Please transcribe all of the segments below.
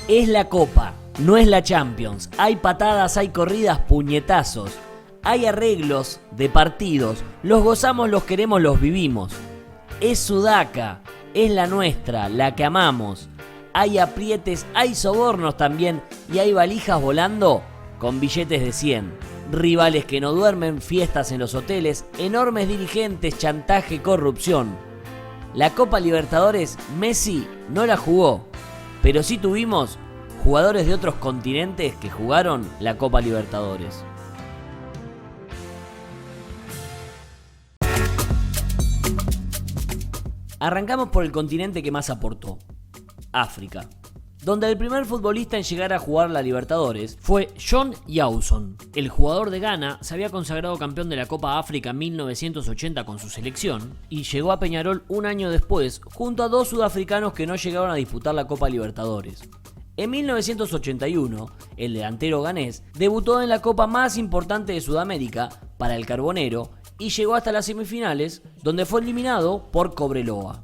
Es la Copa, no es la Champions. Hay patadas, hay corridas, puñetazos. Hay arreglos de partidos. Los gozamos, los queremos, los vivimos. Es Sudaca, es la nuestra, la que amamos. Hay aprietes, hay sobornos también y hay valijas volando con billetes de 100. Rivales que no duermen, fiestas en los hoteles, enormes dirigentes, chantaje, corrupción. La Copa Libertadores, Messi no la jugó, pero sí tuvimos jugadores de otros continentes que jugaron la Copa Libertadores. Arrancamos por el continente que más aportó, África, donde el primer futbolista en llegar a jugar la Libertadores fue John Yawson. El jugador de Ghana se había consagrado campeón de la Copa África en 1980 con su selección y llegó a Peñarol un año después junto a dos sudafricanos que no llegaron a disputar la Copa Libertadores. En 1981, el delantero ganés debutó en la copa más importante de Sudamérica para el Carbonero y llegó hasta las semifinales, donde fue eliminado por Cobreloa.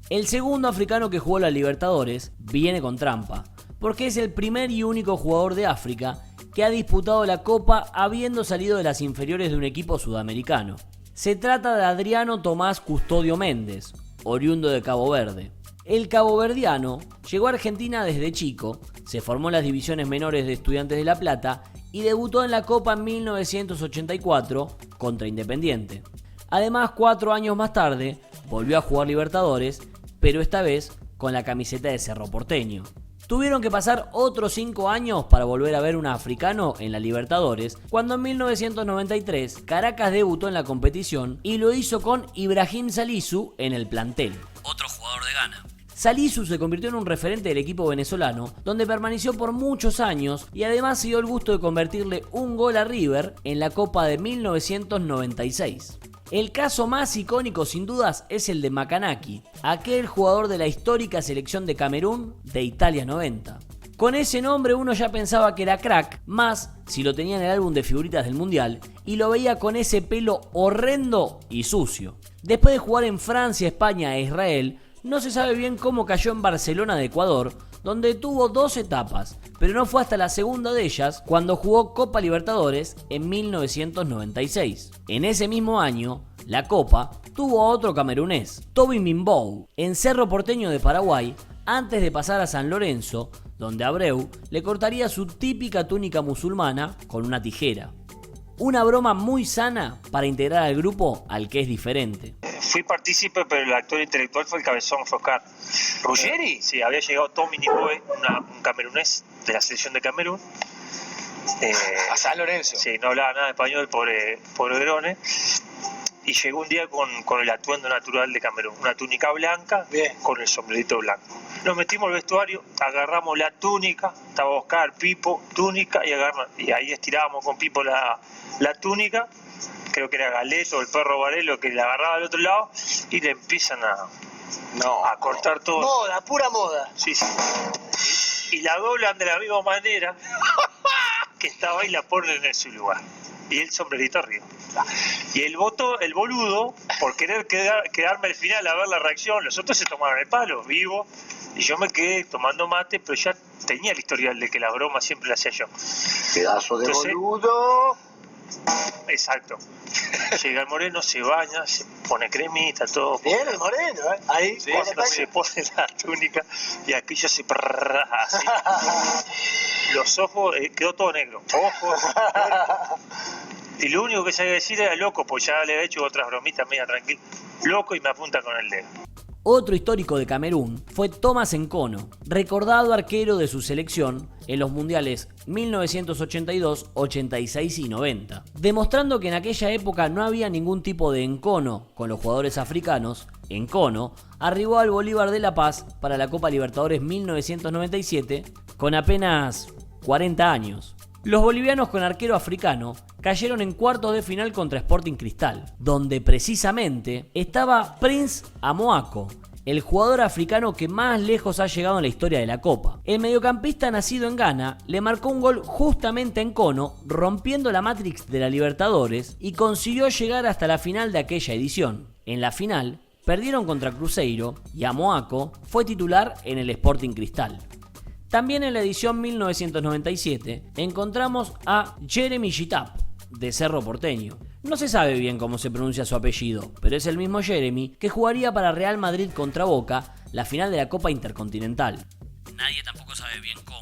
El segundo africano que jugó la Libertadores viene con trampa, porque es el primer y único jugador de África que ha disputado la Copa habiendo salido de las inferiores de un equipo sudamericano. Se trata de Adriano Tomás Custodio Méndez, oriundo de Cabo Verde. El caboverdiano llegó a Argentina desde chico, se formó en las divisiones menores de Estudiantes de La Plata y debutó en la Copa en 1984 contra Independiente. Además, 4 años más tarde, volvió a jugar Libertadores, pero esta vez con la camiseta de Cerro Porteño. Tuvieron que pasar otros 5 años para volver a ver un africano en la Libertadores, cuando en 1993 Caracas debutó en la competición y lo hizo con Ibrahim Salisu en el plantel, otro jugador de Ghana. Salisu se convirtió en un referente del equipo venezolano, donde permaneció por muchos años y además se dio el gusto de convertirle un gol a River en la Copa de 1996. El caso más icónico sin dudas es el de Makanaki, aquel jugador de la histórica selección de Camerún de Italia 90. Con ese nombre uno ya pensaba que era crack, más si lo tenía en el álbum de figuritas del Mundial y lo veía con ese pelo horrendo y sucio. Después de jugar en Francia, España e Israel, no se sabe bien cómo cayó en Barcelona de Ecuador, donde tuvo 2 etapas, pero no fue hasta la segunda de ellas cuando jugó Copa Libertadores en 1996. En ese mismo año, la Copa tuvo a otro camerunés, Toby Minbou, en Cerro Porteño de Paraguay, antes de pasar a San Lorenzo, donde Abreu le cortaría su típica túnica musulmana con una tijera. Una broma muy sana para integrar al grupo al que es diferente. Fui partícipe, pero el actor intelectual fue el cabezón, fue Oscar. ¿Ruggeri? Sí, había llegado Tommy Niboe, un camerunés de la selección de Camerún. A San Lorenzo. Sí, no hablaba nada de español, pobre Grone. Y llegó un día con el atuendo natural de Camerún, una túnica blanca. Bien. Con el sombrerito blanco. Nos metimos al vestuario, agarramos la túnica, estaba Oscar, Pipo, túnica, y ahí estirábamos con Pipo la túnica. Creo que era Galeto o el perro Varelo que le agarraba al otro lado y le empiezan a cortar todo. Moda, pura moda. Sí. Y la doblan de la misma manera que estaba y la ponen en su lugar. Y el sombrerito arriba. Y el boludo, por querer quedarme al final a ver la reacción, los otros se tomaron el palo, vivo, y yo me quedé tomando mate, pero ya tenía el historial de que las bromas siempre las hacía yo. Pedazo de boludo. Exacto. Llega el Moreno, se baña, se pone cremita, todo. Bien el Moreno, ¿eh? Ahí sí, se pone la túnica y aquello se así. Los ojos, quedó todo negro. Ojos. Y lo único que sabía decir era loco, pues ya le había hecho otras bromitas media tranquila. Loco, y me apunta con el dedo. Otro histórico de Camerún fue Thomas Nkono, recordado arquero de su selección en los mundiales 1982, 86 y 90. Demostrando que en aquella época no había ningún tipo de encono con los jugadores africanos, Nkono arribó al Bolívar de La Paz para la Copa Libertadores 1997 con apenas 40 años. Los bolivianos con arquero africano cayeron en cuartos de final contra Sporting Cristal, donde precisamente estaba Prince Amoako, el jugador africano que más lejos ha llegado en la historia de la Copa. El mediocampista nacido en Ghana le marcó un gol justamente en Nkono, rompiendo la Matrix de la Libertadores y consiguió llegar hasta la final de aquella edición. En la final, perdieron contra Cruzeiro y Amoako fue titular en el Sporting Cristal. También en la edición 1997 encontramos a Jeremy Gitap, de Cerro Porteño. No se sabe bien cómo se pronuncia su apellido, pero es el mismo Jeremy que jugaría para Real Madrid contra Boca la final de la Copa Intercontinental. Nadie tampoco sabe bien cómo.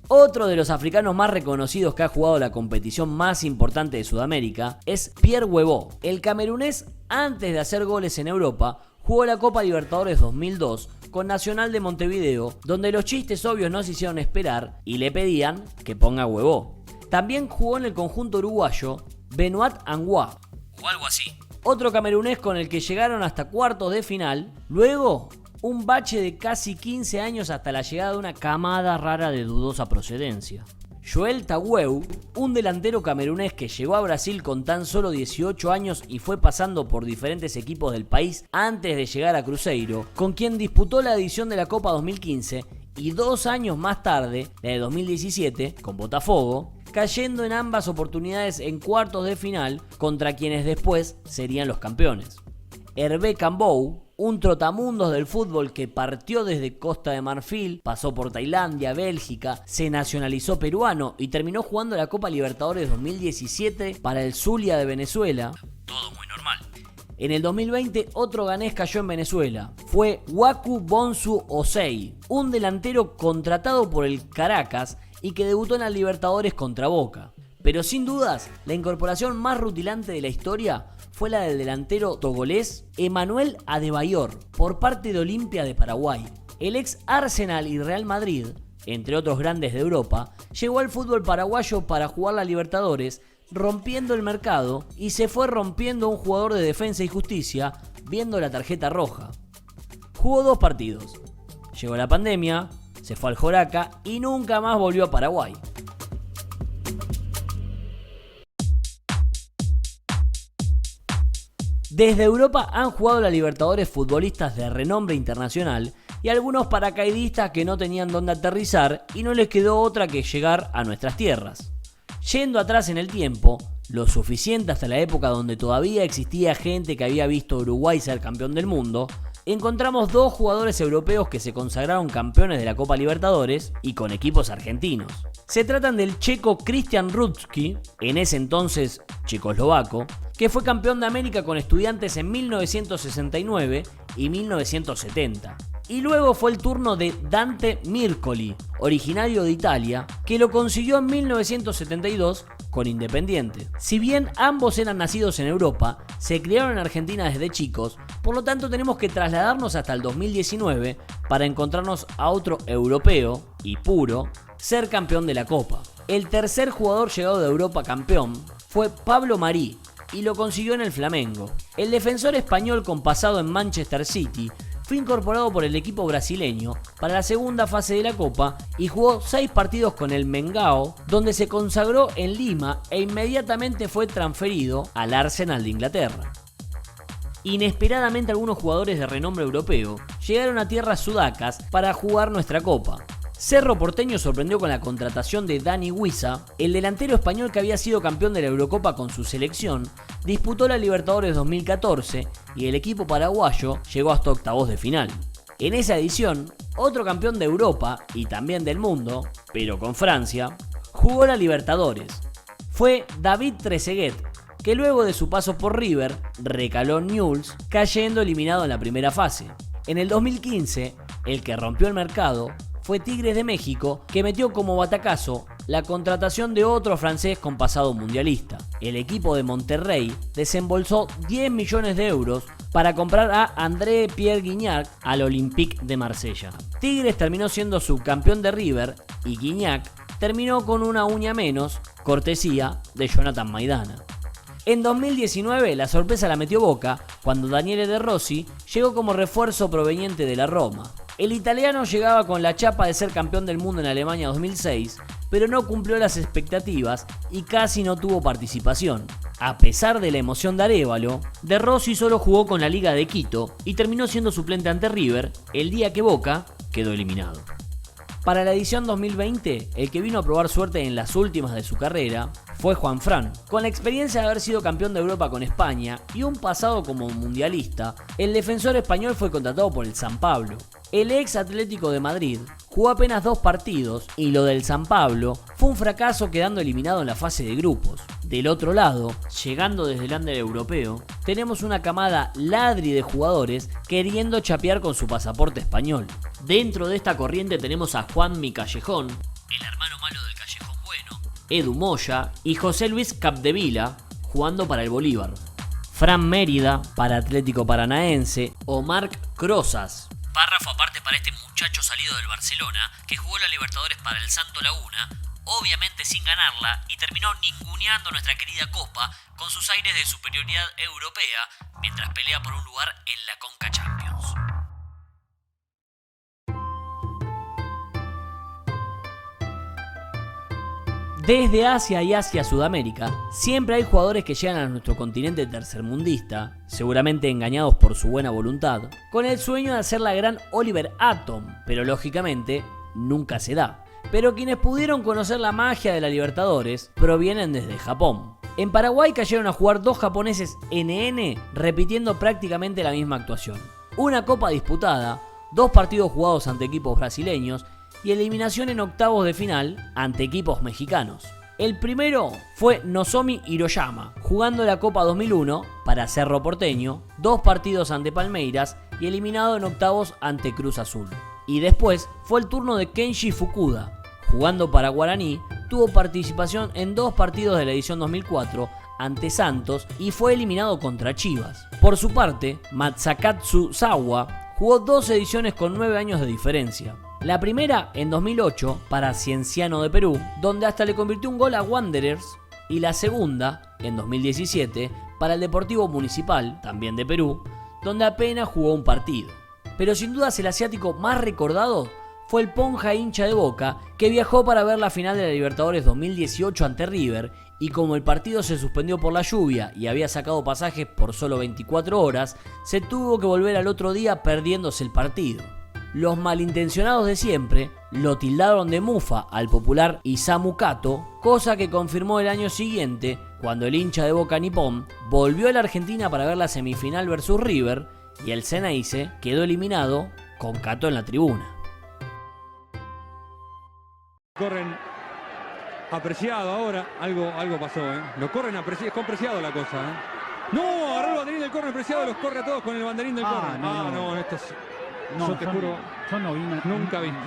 Otro de los africanos más reconocidos que ha jugado la competición más importante de Sudamérica es Pierre Huevo. El camerunés, antes de hacer goles en Europa, jugó la Copa Libertadores 2002 con Nacional de Montevideo, donde los chistes obvios no se hicieron esperar y le pedían que ponga Huevo. También jugó en el conjunto uruguayo Benoit Angoua, o algo así. Otro camerunés con el que llegaron hasta cuartos de final, luego un bache de casi 15 años hasta la llegada de una camada rara de dudosa procedencia. Joel Tagueu, un delantero camerunés que llegó a Brasil con tan solo 18 años y fue pasando por diferentes equipos del país antes de llegar a Cruzeiro, con quien disputó la edición de la Copa 2015 y 2 años más tarde, la de 2017, con Botafogo, cayendo en ambas oportunidades en cuartos de final contra quienes después serían los campeones. Hervé Cambou, un trotamundos del fútbol que partió desde Costa de Marfil, pasó por Tailandia, Bélgica, se nacionalizó peruano y terminó jugando la Copa Libertadores 2017 para el Zulia de Venezuela. Todo muy normal. En el 2020 otro ganés cayó en Venezuela. Fue Waku Bonsu Osei, un delantero contratado por el Caracas y que debutó en la Libertadores contra Boca. Pero sin dudas, la incorporación más rutilante de la historia fue la del delantero togolés Emmanuel Adebayor por parte de Olimpia de Paraguay. El ex Arsenal y Real Madrid, entre otros grandes de Europa, llegó al fútbol paraguayo para jugar la Libertadores, rompiendo el mercado, y se fue rompiendo un jugador de Defensa y Justicia viendo la tarjeta roja. Jugó 2 partidos. Llegó la pandemia, se fue al Joraca y nunca más volvió a Paraguay. Desde Europa han jugado la Libertadores futbolistas de renombre internacional y algunos paracaidistas que no tenían dónde aterrizar y no les quedó otra que llegar a nuestras tierras. Yendo atrás en el tiempo, lo suficiente hasta la época donde todavía existía gente que había visto a Uruguay ser campeón del mundo, encontramos 2 jugadores europeos que se consagraron campeones de la Copa Libertadores y con equipos argentinos. Se tratan del checo Christian Rudski, en ese entonces checoslovaco, que fue campeón de América con Estudiantes en 1969 y 1970. Y luego fue el turno de Dante Mircoli, originario de Italia, que lo consiguió en 1972 con Independiente. Si bien ambos eran nacidos en Europa, se criaron en Argentina desde chicos, por lo tanto tenemos que trasladarnos hasta el 2019 para encontrarnos a otro europeo, y puro, ser campeón de la Copa. El tercer jugador llegado de Europa campeón fue Pablo Marí, y lo consiguió en el Flamengo. El defensor español con pasado en Manchester City fue incorporado por el equipo brasileño para la segunda fase de la Copa y jugó 6 partidos con el Mengao, donde se consagró en Lima e inmediatamente fue transferido al Arsenal de Inglaterra. Inesperadamente algunos jugadores de renombre europeo llegaron a tierras sudacas para jugar nuestra Copa. Cerro Porteño sorprendió con la contratación de Dani Huiza, el delantero español que había sido campeón de la Eurocopa con su selección, disputó la Libertadores 2014 y el equipo paraguayo llegó hasta octavos de final. En esa edición, otro campeón de Europa y también del mundo, pero con Francia, jugó la Libertadores. Fue David Trezeguet, que luego de su paso por River, recaló en Newell's, cayendo eliminado en la primera fase. En el 2015, el que rompió el mercado fue Tigres de México, que metió como batacazo la contratación de otro francés con pasado mundialista. El equipo de Monterrey desembolsó 10 millones de euros para comprar a André Pierre Gignac al Olympique de Marsella. Tigres terminó siendo subcampeón de River y Gignac terminó con una uña menos, cortesía de Jonathan Maidana. En 2019 la sorpresa la metió Boca cuando Daniele De Rossi llegó como refuerzo proveniente de la Roma. El italiano llegaba con la chapa de ser campeón del mundo en Alemania 2006, pero no cumplió las expectativas y casi no tuvo participación. A pesar de la emoción de Arévalo, De Rossi solo jugó con la Liga de Quito y terminó siendo suplente ante River el día que Boca quedó eliminado. Para la edición 2020, el que vino a probar suerte en las últimas de su carrera fue Juanfran. Con la experiencia de haber sido campeón de Europa con España y un pasado como mundialista, el defensor español fue contratado por el San Pablo. El ex Atlético de Madrid jugó apenas 2 partidos y lo del San Pablo fue un fracaso, quedando eliminado en la fase de grupos. Del otro lado, llegando desde el under europeo, tenemos una camada ladri de jugadores queriendo chapear con su pasaporte español. Dentro de esta corriente tenemos a Juanmi Callejón, el hermano malo del Callejón Bueno, Edu Moya y José Luis Capdevila jugando para el Bolívar, Fran Mérida para Atlético Paranaense o Marc Crozas. Párrafo aparte para este muchacho salido del Barcelona que jugó la Libertadores para el Santo Laguna, obviamente sin ganarla, y terminó ninguneando nuestra querida Copa con sus aires de superioridad europea mientras pelea por un lugar en la Conca Champions. Desde Asia y hacia Sudamérica, siempre hay jugadores que llegan a nuestro continente tercermundista, seguramente engañados por su buena voluntad, con el sueño de hacer la gran Oliver Atom, pero lógicamente nunca se da. Pero quienes pudieron conocer la magia de la Libertadores provienen desde Japón. En Paraguay cayeron a jugar 2 japoneses NN repitiendo prácticamente la misma actuación. Una copa disputada, 2 partidos jugados ante equipos brasileños y eliminación en octavos de final ante equipos mexicanos. El primero fue Nozomi Hiroyama, jugando la Copa 2001 para Cerro Porteño, 2 partidos ante Palmeiras y eliminado en octavos ante Cruz Azul. Y después fue el turno de Kenji Fukuda, jugando para Guaraní, tuvo participación en 2 partidos de la edición 2004 ante Santos y fue eliminado contra Chivas. Por su parte, Masakatsu Sawa jugó 2 ediciones con 9 años de diferencia. La primera en 2008 para Cienciano de Perú, donde hasta le convirtió un gol a Wanderers, y la segunda en 2017 para el Deportivo Municipal, también de Perú, donde apenas jugó un partido. Pero sin dudas el asiático más recordado fue el Ponja hincha de Boca, que viajó para ver la final de la Libertadores 2018 ante River, y como el partido se suspendió por la lluvia y había sacado pasajes por solo 24 horas, se tuvo que volver al otro día perdiéndose el partido. Los malintencionados de siempre lo tildaron de mufa al popular Isamu Kato, cosa que confirmó el año siguiente cuando el hincha de Boca nipón volvió a la Argentina para ver la semifinal versus River y el Ceneice quedó eliminado con Kato en la tribuna. Corren apreciado ahora, algo pasó, Lo corren apreciado, es con Preciado la cosa, No, agarró el banderín del córner, Preciado los corre a todos con el banderín del córner. No, esto es... No, yo te juro, yo no vi nunca visto.